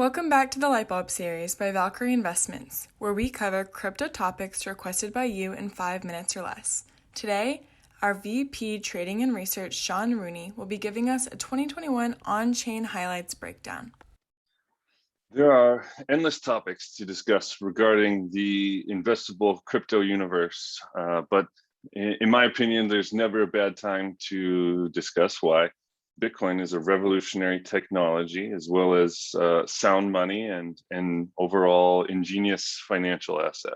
Welcome back to the Lightbulb Series by Valkyrie Investments, where we cover crypto topics requested by you in 5 minutes or less. Today, our VP Trading and Research, Sean Rooney, will be giving us a 2021 on-chain highlights breakdown. There are endless topics to discuss regarding the investable crypto universe, but in my opinion, there's never a bad time to discuss why Bitcoin is a revolutionary technology, as well as sound money and overall ingenious financial asset.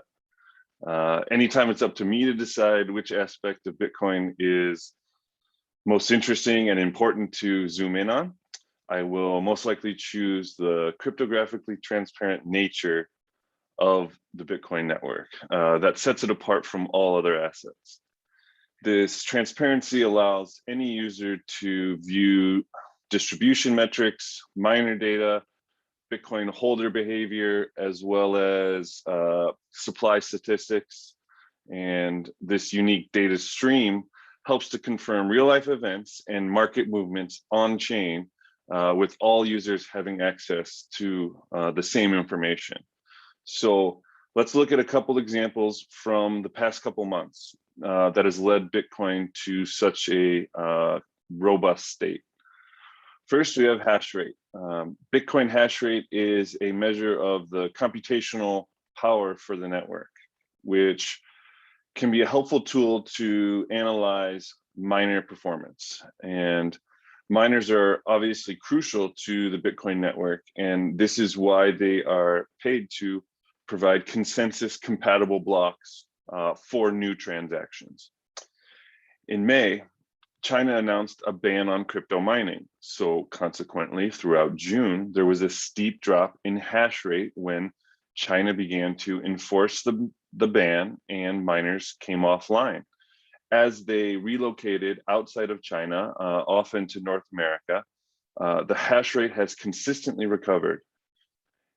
Anytime it's up to me to decide which aspect of Bitcoin is most interesting and important to zoom in on, I will most likely choose the cryptographically transparent nature of the Bitcoin network that sets it apart from all other assets. This transparency allows any user to view distribution metrics, miner data, Bitcoin holder behavior, as well as supply statistics. And this unique data stream helps to confirm real-life events and market movements on-chain, with all users having access to the same information. So let's look at a couple examples from the past couple months that has led Bitcoin to such a robust state. First, we have hash rate. Bitcoin hash rate is a measure of the computational power for the network, which can be a helpful tool to analyze miner performance. And miners are obviously crucial to the Bitcoin network, and this is why they are paid to provide consensus compatible blocks for new transactions. In May, China announced a ban on crypto mining. So consequently, throughout June, there was a steep drop in hash rate when China began to enforce the ban and miners came offline. As they relocated outside of China, often to North America, the hash rate has consistently recovered.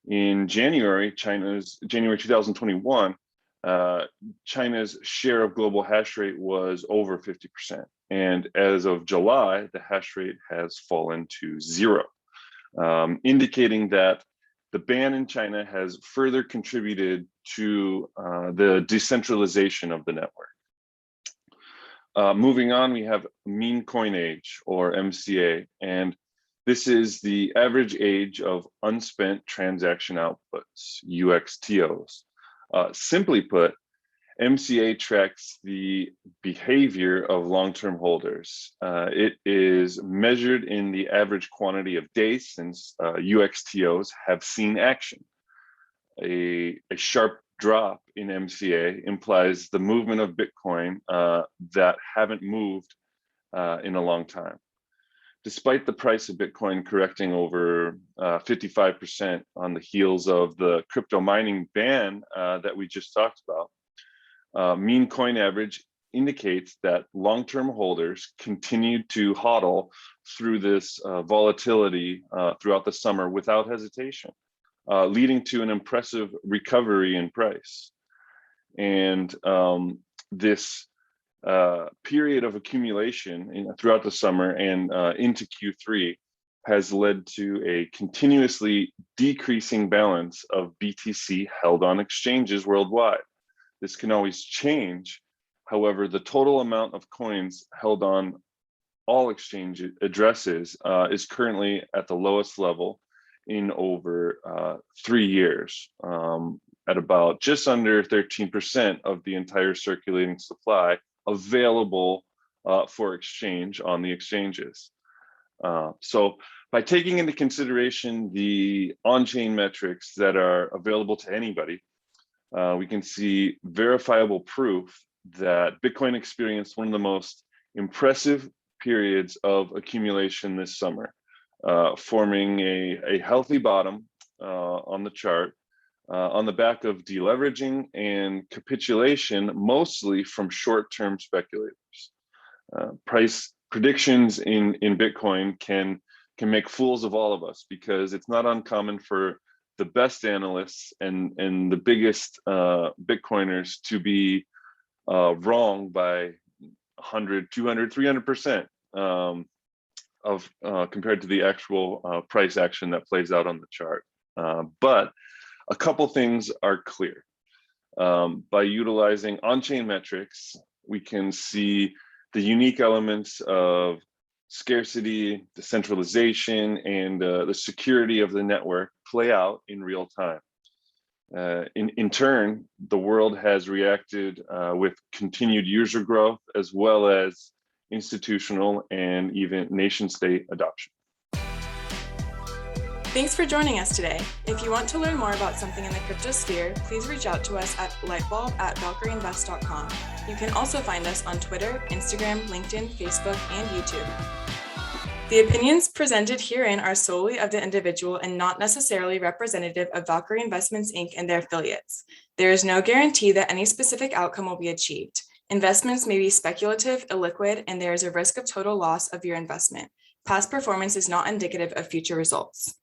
In January 2021, China's share of global hash rate was over 50%. And as of July, the hash rate has fallen to 0, indicating that the ban in China has further contributed to the decentralization of the network. Moving on, we have mean coin age, or MCA, and this is the average age of unspent transaction outputs, UXTOs. Simply put, MCA tracks the behavior of long-term holders. It is measured in the average quantity of days since UXTOs have seen action. A sharp drop in MCA implies the movement of Bitcoin that haven't moved in a long time. Despite the price of Bitcoin correcting over 55% on the heels of the crypto mining ban that we just talked about, mean coin average indicates that long-term holders continued to hodl through this volatility throughout the summer without hesitation, leading to an impressive recovery in price. And this period of accumulation throughout the summer and into Q3 has led to a continuously decreasing balance of BTC held on exchanges worldwide. This can always change. However, the total amount of coins held on all exchange addresses is currently at the lowest level in over 3 years, at about just under 13% of the entire circulating supply available for exchange on the exchanges. So by taking into consideration the on-chain metrics that are available to anybody, we can see verifiable proof that Bitcoin experienced one of the most impressive periods of accumulation this summer, forming a healthy bottom on the chart, on the back of deleveraging and capitulation, mostly from short-term speculators. Price predictions in Bitcoin can make fools of all of us, because it's not uncommon for the best analysts and the biggest Bitcoiners to be wrong by 100, 200, 300% of compared to the actual price action that plays out on the chart. But a couple things are clear. By utilizing on-chain metrics, we can see the unique elements of scarcity, decentralization, and the security of the network play out in real time. In turn, the world has reacted with continued user growth, as well as institutional and even nation state adoption. Thanks for joining us today. If you want to learn more about something in the cryptosphere, please reach out to us at lightbulb@valkyrieinvest.com. You can also find us on Twitter, Instagram, LinkedIn, Facebook, and YouTube. The opinions presented herein are solely of the individual and not necessarily representative of Valkyrie Investments, Inc. and their affiliates. There is no guarantee that any specific outcome will be achieved. Investments may be speculative, illiquid, and there is a risk of total loss of your investment. Past performance is not indicative of future results.